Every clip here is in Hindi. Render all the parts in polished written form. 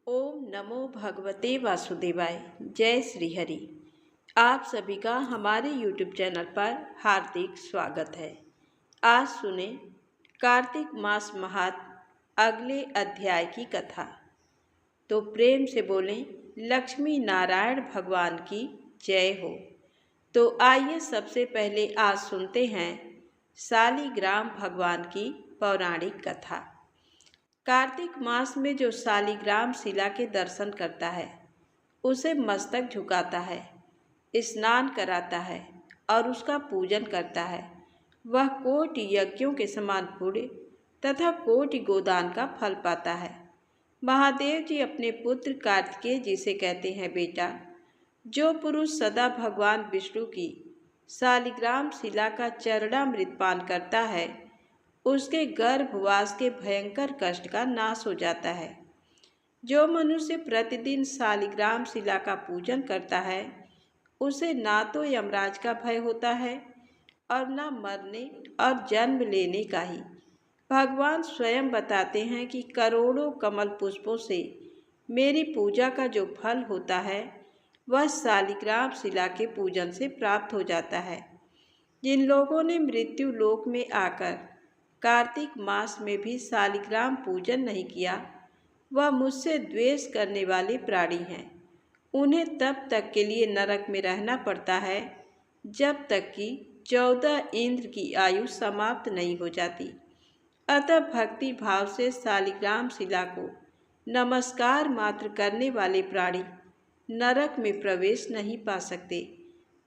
ओम नमो भगवते वासुदेवाय। जय श्री हरि। आप सभी का हमारे YouTube चैनल पर हार्दिक स्वागत है। आज सुने कार्तिक मास महात्म अगले अध्याय की कथा। तो प्रेम से बोलें लक्ष्मी नारायण भगवान की जय हो। तो आइए सबसे पहले आज सुनते हैं शालिग्राम भगवान की पौराणिक कथा। कार्तिक मास में जो शालिग्राम शिला के दर्शन करता है उसे मस्तक झुकाता है, स्नान कराता है और उसका पूजन करता है, वह कोटि यज्ञों के समान पुण्य तथा कोटि गोदान का फल पाता है। महादेव जी अपने पुत्र कार्तिकेय जी से कहते हैं, बेटा, जो पुरुष सदा भगवान विष्णु की शालिग्राम शिला का चरणामृत पान करता है उसके गर्भवास के भयंकर कष्ट का नाश हो जाता है। जो मनुष्य प्रतिदिन शालिग्राम शिला का पूजन करता है उसे ना तो यमराज का भय होता है और न मरने और जन्म लेने का ही। भगवान स्वयं बताते हैं कि करोड़ों कमल पुष्पों से मेरी पूजा का जो फल होता है वह शालिग्राम शिला के पूजन से प्राप्त हो जाता है। जिन लोगों ने मृत्यु लोक में आकर कार्तिक मास में भी शालिग्राम पूजन नहीं किया वह मुझसे द्वेष करने वाले प्राणी हैं। उन्हें तब तक के लिए नरक में रहना पड़ता है जब तक कि 14 इंद्र की आयु समाप्त नहीं हो जाती। अतः भक्ति भाव से शालिग्राम शिला को नमस्कार मात्र करने वाले प्राणी नरक में प्रवेश नहीं पा सकते।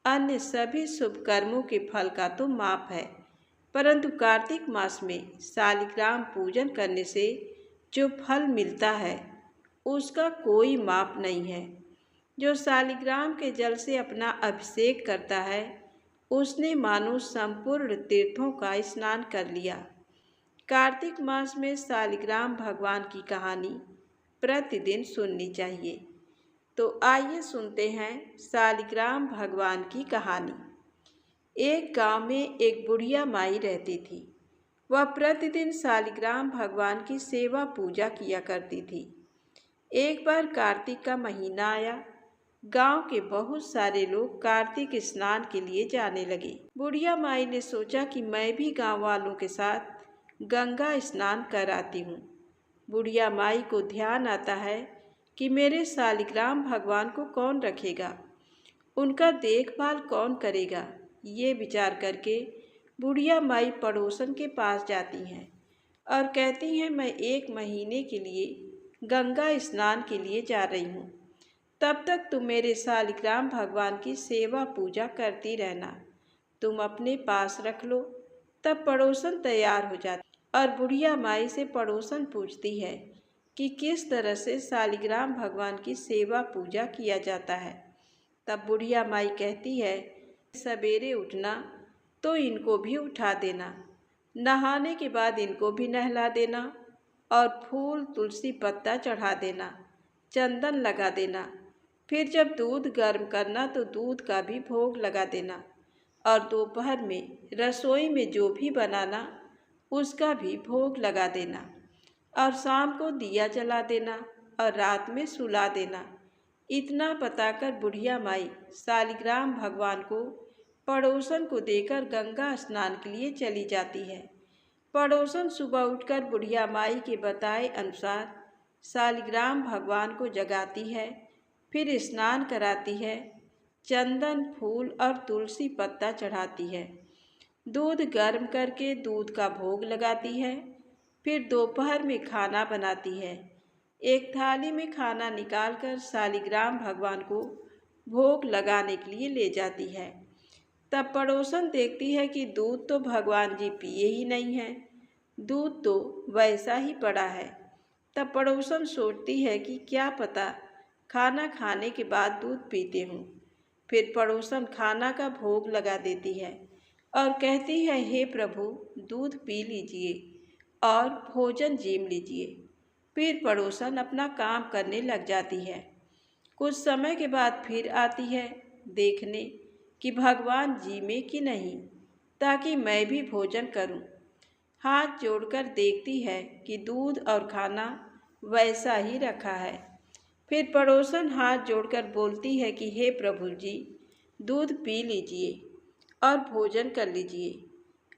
अन्य सभी शुभ कर्मों के फल का तो माप है, परंतु कार्तिक मास में शालिग्राम पूजन करने से जो फल मिलता है उसका कोई माप नहीं है। जो शालिग्राम के जल से अपना अभिषेक करता है उसने मानो संपूर्ण तीर्थों का स्नान कर लिया। कार्तिक मास में शालिग्राम भगवान की कहानी प्रतिदिन सुननी चाहिए। तो आइए सुनते हैं शालिग्राम भगवान की कहानी। एक गांव में एक बुढ़िया माई रहती थी। वह प्रतिदिन शालिग्राम भगवान की सेवा पूजा किया करती थी। एक बार कार्तिक का महीना आया। गांव के बहुत सारे लोग कार्तिक स्नान के लिए जाने लगे। बुढ़िया माई ने सोचा कि मैं भी गांव वालों के साथ गंगा स्नान कर आती हूँ। बुढ़िया माई को ध्यान आता है कि मेरे शालिग्राम भगवान को कौन रखेगा, उनका देखभाल कौन करेगा। ये विचार करके बुढ़िया माई पड़ोसन के पास जाती हैं और कहती हैं, मैं 1 महीने के लिए गंगा स्नान के लिए जा रही हूँ। तब तक तुम मेरे शालिग्राम भगवान की सेवा पूजा करती रहना, तुम अपने पास रख लो। तब पड़ोसन तैयार हो जाती और बुढ़िया माई से पड़ोसन पूछती है कि किस तरह से शालिग्राम भगवान की सेवा पूजा किया जाता है। तब बुढ़िया माई कहती है, सवेरे उठना तो इनको भी उठा देना, नहाने के बाद इनको भी नहला देना और फूल तुलसी पत्ता चढ़ा देना, चंदन लगा देना। फिर जब दूध गर्म करना तो दूध का भी भोग लगा देना और दोपहर में रसोई में जो भी बनाना उसका भी भोग लगा देना और शाम को दिया जला देना और रात में सुला देना। इतना बताकर बुढ़िया माई शालिग्राम भगवान को पड़ोसन को देकर गंगा स्नान के लिए चली जाती है। पड़ोसन सुबह उठकर बुढ़िया माई के बताए अनुसार शालिग्राम भगवान को जगाती है, फिर स्नान कराती है, चंदन फूल और तुलसी पत्ता चढ़ाती है, दूध गर्म करके दूध का भोग लगाती है। फिर दोपहर में खाना बनाती है। एक थाली में खाना निकालकर शालिग्राम भगवान को भोग लगाने के लिए ले जाती है। तब पड़ोसन देखती है कि दूध तो भगवान जी पिए ही नहीं हैं, दूध तो वैसा ही पड़ा है। तब पड़ोसन सोचती है कि क्या पता खाना खाने के बाद दूध पीते हों। फिर पड़ोसन खाना का भोग लगा देती है और कहती है, हे प्रभु, दूध पी लीजिए और भोजन जीम लीजिए। फिर पड़ोसन अपना काम करने लग जाती है। कुछ समय के बाद फिर आती है देखने कि भगवान जी में कि नहीं, ताकि मैं भी भोजन करूं। हाथ जोड़कर देखती है कि दूध और खाना वैसा ही रखा है। फिर पड़ोसन हाथ जोड़कर बोलती है कि हे प्रभु जी, दूध पी लीजिए और भोजन कर लीजिए।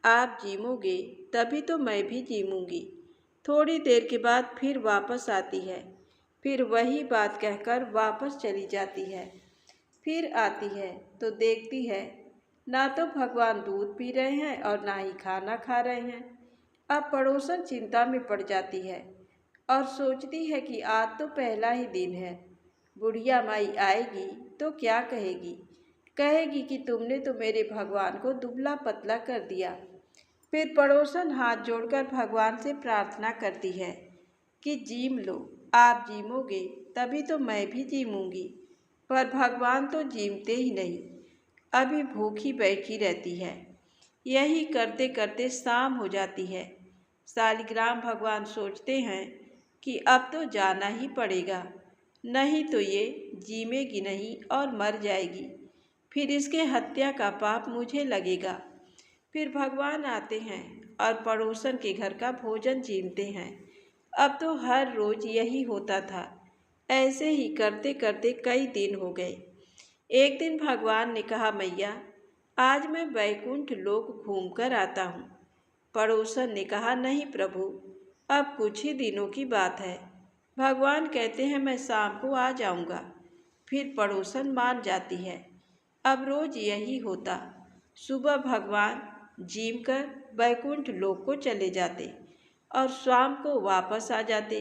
आप जीमोगे तभी तो मैं भी जीमूंगी। थोड़ी देर के बाद फिर वापस आती है, फिर वही बात कहकर वापस चली जाती है। फिर आती है तो देखती है ना तो भगवान दूध पी रहे हैं और ना ही खाना खा रहे हैं। अब पड़ोसन चिंता में पड़ जाती है और सोचती है कि आज तो पहला ही दिन है। बुढ़िया माई आएगी तो क्या कहेगी? कहेगी कि तुमने तो मेरे भगवान को दुबला पतला कर दिया। फिर पड़ोसन हाथ जोड़कर भगवान से प्रार्थना करती है कि जीम लो, आप जीमोगे तभी तो मैं भी जीमूंगी। पर भगवान तो जीमते ही नहीं, अभी भूखी बैठी रहती है। यही करते करते शाम हो जाती है। शालिग्राम भगवान सोचते हैं कि अब तो जाना ही पड़ेगा, नहीं तो ये जीमेगी नहीं और मर जाएगी। फिर इसके हत्या का पाप मुझे लगेगा। फिर भगवान आते हैं और पड़ोसन के घर का भोजन छीनते हैं। अब तो हर रोज यही होता था। ऐसे ही करते करते कई दिन हो गए। एक दिन भगवान ने कहा, मैया आज मैं वैकुंठ लोक घूम कर आता हूँ। पड़ोसन ने कहा, नहीं प्रभु, अब कुछ ही दिनों की बात है। भगवान कहते हैं मैं शाम को आ जाऊँगा। फिर पड़ोसन मान जाती है। अब रोज यही होता। सुबह भगवान जीम कर वैकुंठ लोक को चले जाते और शाम को वापस आ जाते।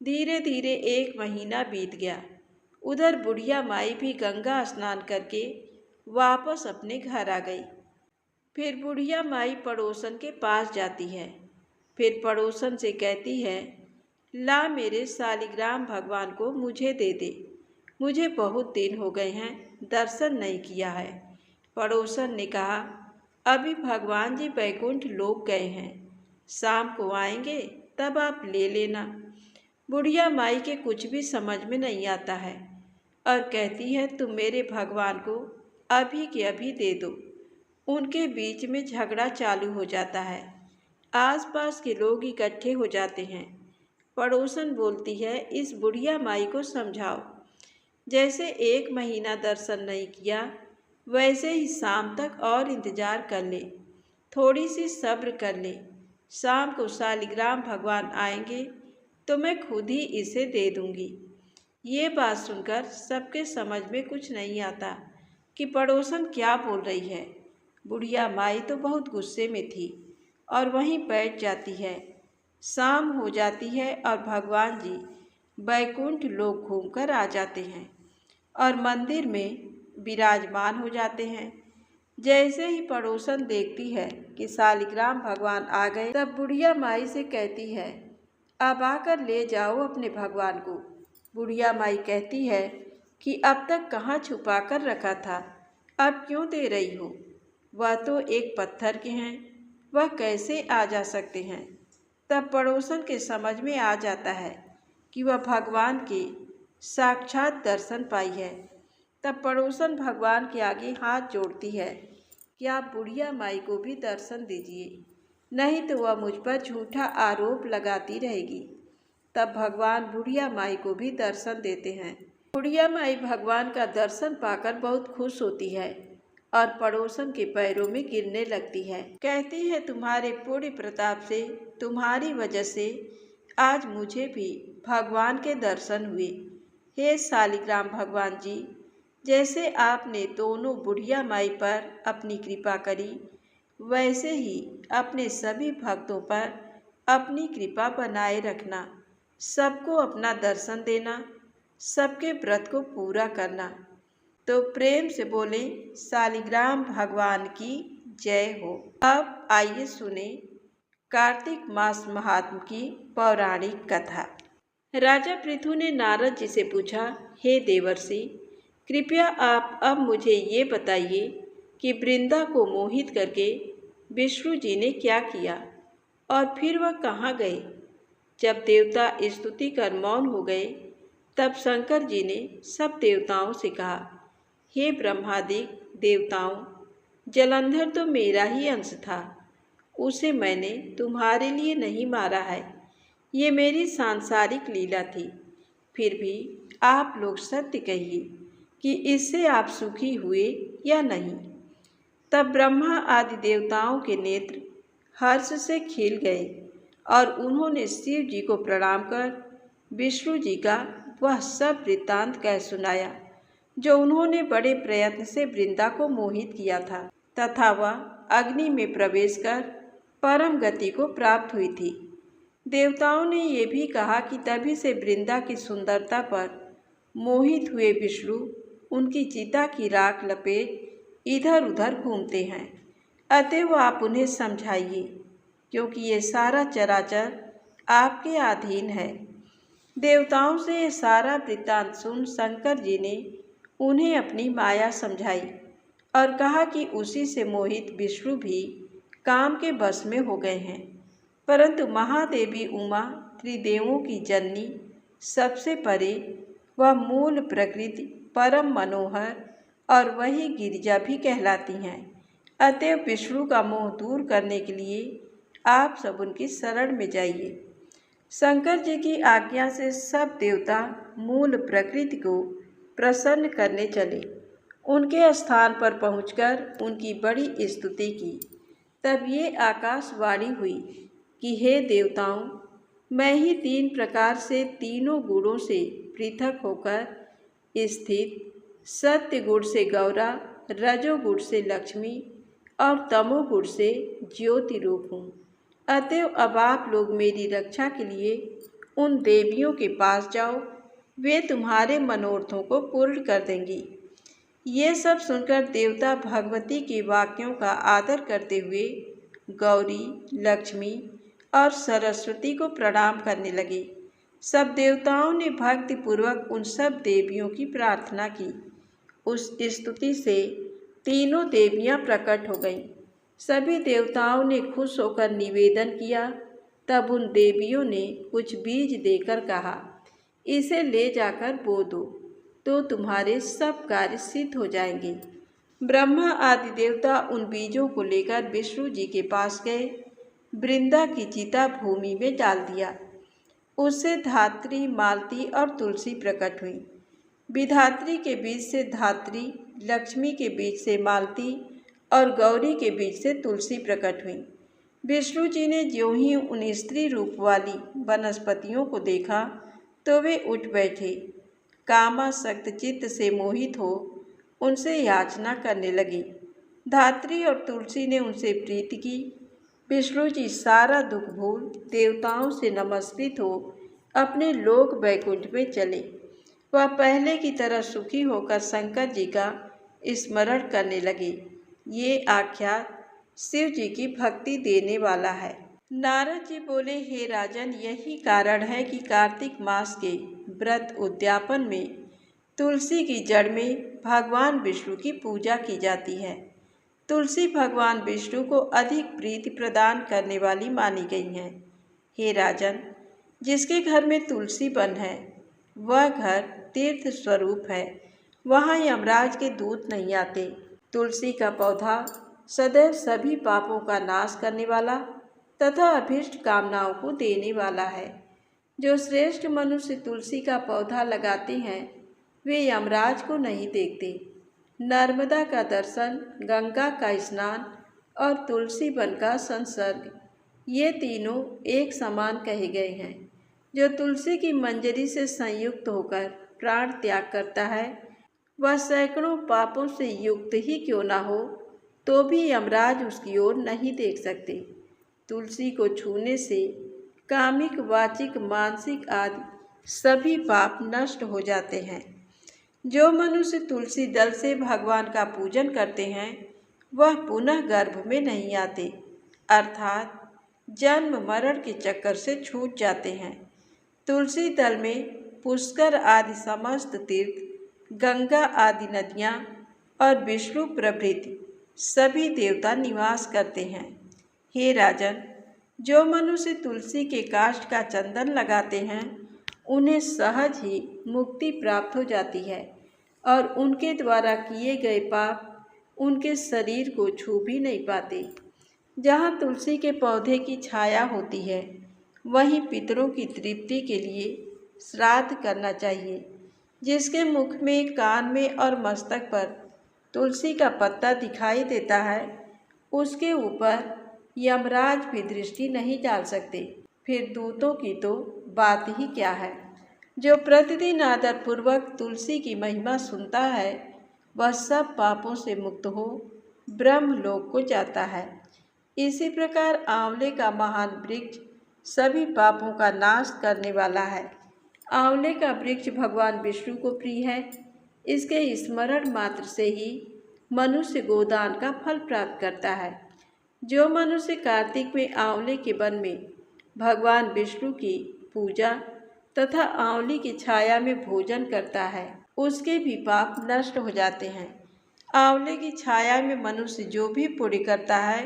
धीरे धीरे 1 महीना बीत गया। उधर बुढ़िया माई भी गंगा स्नान करके वापस अपने घर आ गई। फिर बुढ़िया माई पड़ोसन के पास जाती है। फिर पड़ोसन से कहती है, ला मेरे शालिग्राम भगवान को मुझे दे दे। मुझे बहुत दिन हो गए हैं, दर्शन नहीं किया है। पड़ोसन ने कहा, अभी भगवान जी वैकुंठ लोक गए हैं, शाम को आएंगे तब आप ले लेना। बुढ़िया माई के कुछ भी समझ में नहीं आता है और कहती है, तुम मेरे भगवान को अभी के अभी दे दो। उनके बीच में झगड़ा चालू हो जाता है। आसपास के लोग इकट्ठे हो जाते हैं। पड़ोसन बोलती है, इस बुढ़िया माई को समझाओ, जैसे 1 महीना दर्शन नहीं किया वैसे ही शाम तक और इंतजार कर ले, थोड़ी सी सब्र कर ले। शाम को शालिग्राम भगवान आएंगे तो मैं खुद ही इसे दे दूंगी। ये बात सुनकर सबके समझ में कुछ नहीं आता कि पड़ोसन क्या बोल रही है। बुढ़िया माई तो बहुत गुस्से में थी और वहीं बैठ जाती है। शाम हो जाती है और भगवान जी वैकुंठ लोक घूमकर आ जाते हैं और मंदिर में विराजमान हो जाते हैं। जैसे ही पड़ोसन देखती है कि शालिग्राम भगवान आ गए, तब बुढ़िया माई से कहती है, अब आकर ले जाओ अपने भगवान को। बुढ़िया माई कहती है कि अब तक कहाँ छुपा कर रखा था, अब क्यों दे रही हो? वह तो एक पत्थर के हैं, वह कैसे आ जा सकते हैं? तब पड़ोसन के समझ में आ जाता है कि वह भगवान के साक्षात दर्शन पाई है। तब पड़ोसन भगवान के आगे हाथ जोड़ती है कि आप बुढ़िया माई को भी दर्शन दीजिए, नहीं तो वह मुझ पर झूठा आरोप लगाती रहेगी। तब भगवान बुढ़िया माई को भी दर्शन देते हैं। बुढ़िया माई भगवान का दर्शन पाकर बहुत खुश होती है और पड़ोसन के पैरों में गिरने लगती है। कहती है, तुम्हारे पुण्य प्रताप से, तुम्हारी वजह से आज मुझे भी भगवान के दर्शन हुए। हे शालिग्राम भगवान जी, जैसे आपने दोनों बुढ़िया माई पर अपनी कृपा करी, वैसे ही अपने सभी भक्तों पर अपनी कृपा बनाए रखना। सबको अपना दर्शन देना, सबके व्रत को पूरा करना। तो प्रेम से बोले, शालिग्राम भगवान की जय हो। अब आइए सुने कार्तिक मास महात्म की पौराणिक कथा। राजा पृथु ने नारद जी से पूछा, हे देवर्षि, कृपया आप अब मुझे ये बताइए कि वृंदा को मोहित करके विष्णु जी ने क्या किया और फिर वह कहाँ गए? जब देवता स्तुति कर मौन हो गए, तब शंकर जी ने सब देवताओं से कहा, हे ब्रह्मादि देवताओं, जलंधर तो मेरा ही अंश था, उसे मैंने तुम्हारे लिए नहीं मारा है। ये मेरी सांसारिक लीला थी। फिर भी आप लोग सत्य कहिए कि इससे आप सुखी हुए या नहीं। तब ब्रह्मा आदि देवताओं के नेत्र हर्ष से खिल गए और उन्होंने शिव जी को प्रणाम कर विष्णु जी का वह सब वृत्तांत कह सुनाया जो उन्होंने बड़े प्रयत्न से वृंदा को मोहित किया था तथा वह अग्नि में प्रवेश कर परम गति को प्राप्त हुई थी। देवताओं ने ये भी कहा कि तभी से वृंदा की सुंदरता पर मोहित हुए विष्णु उनकी चिता की राख लपेट इधर उधर घूमते हैं। अतएव आप उन्हें समझाइए, क्योंकि ये सारा चराचर आपके अधीन है। देवताओं से ये सारा वृत्तांत सुन शंकर जी ने उन्हें अपनी माया समझाई और कहा कि उसी से मोहित विष्णु भी काम के बस में हो गए हैं। परंतु महादेवी उमा त्रिदेवों की जननी सबसे परे वह मूल प्रकृति परम मनोहर और वही गिरिजा भी कहलाती हैं। अतएव विष्णु का मोह दूर करने के लिए आप सब उनकी शरण में जाइए। शंकर जी की आज्ञा से सब देवता मूल प्रकृति को प्रसन्न करने चले। उनके स्थान पर पहुंचकर उनकी बड़ी स्तुति की। तब ये आकाशवाणी हुई कि हे देवताओं, मैं ही 3 प्रकार से तीनों गुणों से पृथक होकर स्थित सत्य गुण से गौरा, रजोगुण से लक्ष्मी और तमोगुण से ज्योति रूप हूँ। अतएव अब आप लोग मेरी रक्षा के लिए उन देवियों के पास जाओ, वे तुम्हारे मनोरथों को पूर्ण कर देंगी। ये सब सुनकर देवता भगवती के वाक्यों का आदर करते हुए गौरी, लक्ष्मी और सरस्वती को प्रणाम करने लगे। सब देवताओं ने भक्तिपूर्वक उन सब देवियों की प्रार्थना की। उस स्तुति से तीनों देवियां प्रकट हो गईं। सभी देवताओं ने खुश होकर निवेदन किया। तब उन देवियों ने कुछ बीज देकर कहा, इसे ले जाकर बो दो तो तुम्हारे सब कार्य सिद्ध हो जाएंगे। ब्रह्मा आदि देवता उन बीजों को लेकर विष्णु जी के पास गए। वृंदा की चिता भूमि में डाल दिया। उससे धात्री, मालती और तुलसी प्रकट हुई। विधात्री के बीच से धात्री, लक्ष्मी के बीच से मालती और गौरी के बीच से तुलसी प्रकट हुई। विष्णु जी ने ज्यों ही उन स्त्री रूप वाली वनस्पतियों को देखा तो वे उठ बैठे। कामासक्त चित्त से मोहित हो उनसे याचना करने लगी। धात्री और तुलसी ने उनसे प्रीति की। विष्णु जी सारा दुख भूल देवताओं से नमस्कृत हो अपने लोक वैकुंठ में चले। वह पहले की तरह सुखी होकर शंकर जी का स्मरण करने लगे। ये आख्यान शिव जी की भक्ति देने वाला है। नारद जी बोले, हे राजन, यही कारण है कि कार्तिक मास के व्रत उद्यापन में तुलसी की जड़ में भगवान विष्णु की पूजा की जाती है। तुलसी भगवान विष्णु को अधिक प्रीति प्रदान करने वाली मानी गई है। हे राजन, जिसके घर में तुलसी वन है वह घर तीर्थ स्वरूप है। वहाँ यमराज के दूत नहीं आते। तुलसी का पौधा सदैव सभी पापों का नाश करने वाला तथा अभीष्ट कामनाओं को देने वाला है। जो श्रेष्ठ मनुष्य तुलसी का पौधा लगाते हैं वे यमराज को नहीं देखते। नर्मदा का दर्शन, गंगा का स्नान और तुलसी वन का संसर्ग, ये तीनों एक समान कहे गए हैं। जो तुलसी की मंजरी से संयुक्त होकर प्राण त्याग करता है वह सैकड़ों पापों से युक्त ही क्यों ना हो तो भी यमराज उसकी ओर नहीं देख सकते। तुलसी को छूने से कामिक, वाचिक, मानसिक आदि सभी पाप नष्ट हो जाते हैं। जो मनुष्य तुलसी दल से भगवान का पूजन करते हैं वह पुनः गर्भ में नहीं आते, अर्थात जन्म मरण के चक्कर से छूट जाते हैं। तुलसी दल में पुष्कर आदि समस्त तीर्थ, गंगा आदि नदियाँ और विष्णु प्रभृति सभी देवता निवास करते हैं। हे राजन, जो मनुष्य तुलसी के काष्ठ का चंदन लगाते हैं उन्हें सहज ही मुक्ति प्राप्त हो जाती है और उनके द्वारा किए गए पाप उनके शरीर को छू भी नहीं पाते। जहाँ तुलसी के पौधे की छाया होती है वहीं पितरों की तृप्ति के लिए श्राद्ध करना चाहिए। जिसके मुख में, कान में और मस्तक पर तुलसी का पत्ता दिखाई देता है, उसके ऊपर यमराज भी दृष्टि नहीं डाल सकते। फिर दूतों की तो बात ही क्या है। जो प्रतिदिन आदरपूर्वक तुलसी की महिमा सुनता है, वह सब पापों से मुक्त हो ब्रह्मलोक को जाता है। इसी प्रकार आंवले का महान वृक्ष सभी पापों का नाश करने वाला है। आंवले का वृक्ष भगवान विष्णु को प्रिय है। इसके स्मरण मात्र से ही मनुष्य गोदान का फल प्राप्त करता है। जो मनुष्य कार्तिक में आंवले के वन में भगवान विष्णु की पूजा तथा आंवली की छाया में भोजन करता है, उसके भी पाप नष्ट हो जाते हैं। आंवले की छाया में मनुष्य जो भी पुण्य करता है,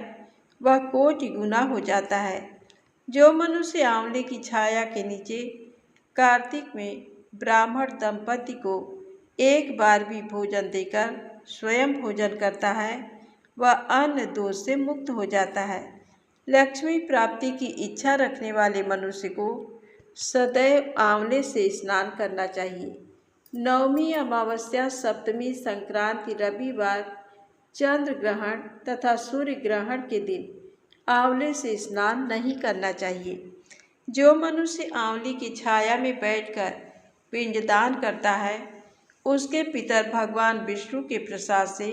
वह कोटि गुना हो जाता है। जो मनुष्य आंवले की छाया के नीचे कार्तिक में ब्राह्मण दंपति को एक बार भी भोजन देकर स्वयं भोजन करता है, वह अन्न दोष से मुक्त हो जाता है। लक्ष्मी प्राप्ति की इच्छा रखने वाले मनुष्य को सदैव आंवले से स्नान करना चाहिए। नवमी, अमावस्या, सप्तमी, संक्रांति, रविवार, चंद्र ग्रहण तथा सूर्य ग्रहण के दिन आंवले से स्नान नहीं करना चाहिए। जो मनुष्य आंवले की छाया में बैठकर पिंडदान करता है, उसके पितर भगवान विष्णु के प्रसाद से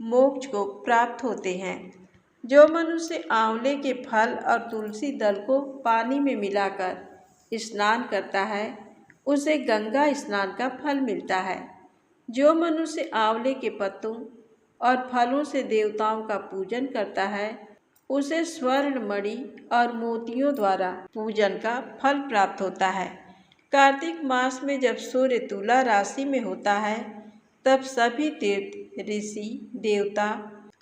मोक्ष को प्राप्त होते हैं। जो मनुष्य आंवले के फल और तुलसी दल को पानी में मिलाकर स्नान करता है, उसे गंगा स्नान का फल मिलता है। जो मनुष्य आंवले के पत्तों और फलों से देवताओं का पूजन करता है, उसे स्वर्ण मणि और मोतियों द्वारा पूजन का फल प्राप्त होता है। कार्तिक मास में जब सूर्य तुला राशि में होता है, तब सभी तीर्थ, ऋषि, देवता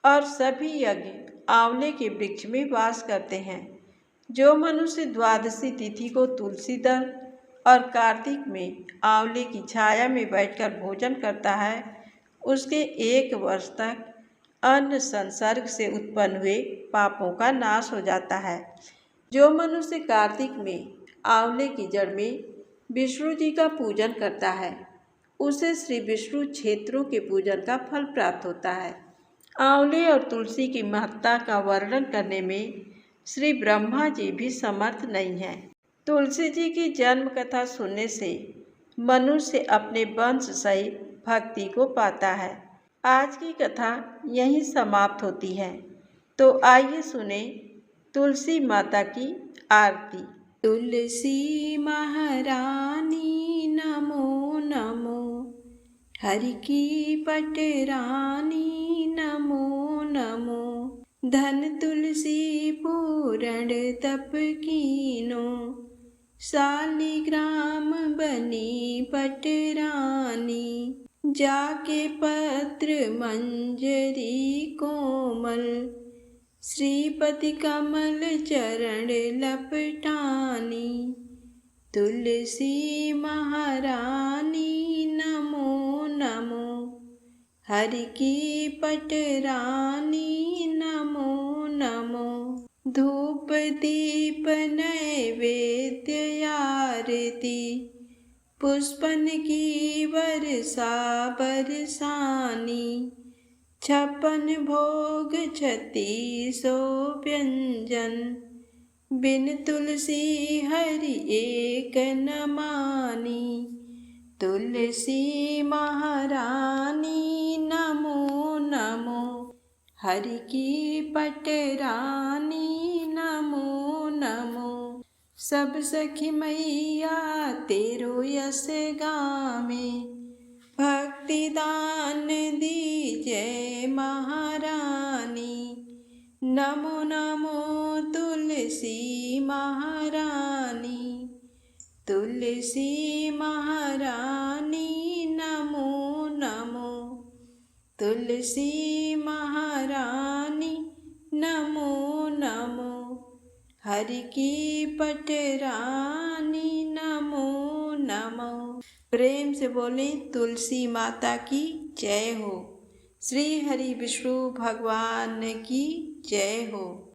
और सभी यज्ञ आंवले के वृक्ष में वास करते हैं। जो मनुष्य द्वादशी तिथि को तुलसी दल और कार्तिक में आंवले की छाया में बैठकर भोजन करता है, उसके 1 वर्ष तक अन्न संसर्ग से उत्पन्न हुए पापों का नाश हो जाता है। जो मनुष्य कार्तिक में आंवले की जड़ में विष्णु जी का पूजन करता है, उसे श्री विष्णु क्षेत्रों के पूजन का फल प्राप्त होता है। आंवले और तुलसी की महत्ता का वर्णन करने में श्री ब्रह्मा जी भी समर्थ नहीं हैं। तुलसी जी की जन्म कथा सुनने से मनुष्य अपने वंश सहित भक्ति को पाता है। आज की कथा यहीं समाप्त होती है। तो आइए सुने तुलसी माता की आरती। तुलसी महारानी नमो नमो, हरि की पटरानी नमो नमो। धन तुलसी पूरण तप कीनो, शालिग्राम बनी पटरानी। जाके पत्र मंजरी कोमल, श्रीपति कमल चरण लपटानी। तुलसी महारानी नमो नमो, हरि की पटरानी नमो नमो। धूप दीप नैवेद्य आरती, पुष्पन की वर्षा बरसानी। 56 भोग 36 व्यंजन, बिन तुलसी हरि एक न मानी। तुलसी महारानी नमो नमो, हरि की पटरानी नमो नमो। सब सखी मैया तेरो यस गामे, भक्ति दान दीजय महारानी। नमो नमो तुलसी महारानी, तुलसी महारानी नमो नमो। तुलसी महारानी नमो नमो, हरि की पटरानी नमो नमो। प्रेम से बोले तुलसी माता की जय हो। श्री हरि विष्णु भगवान की जय हो।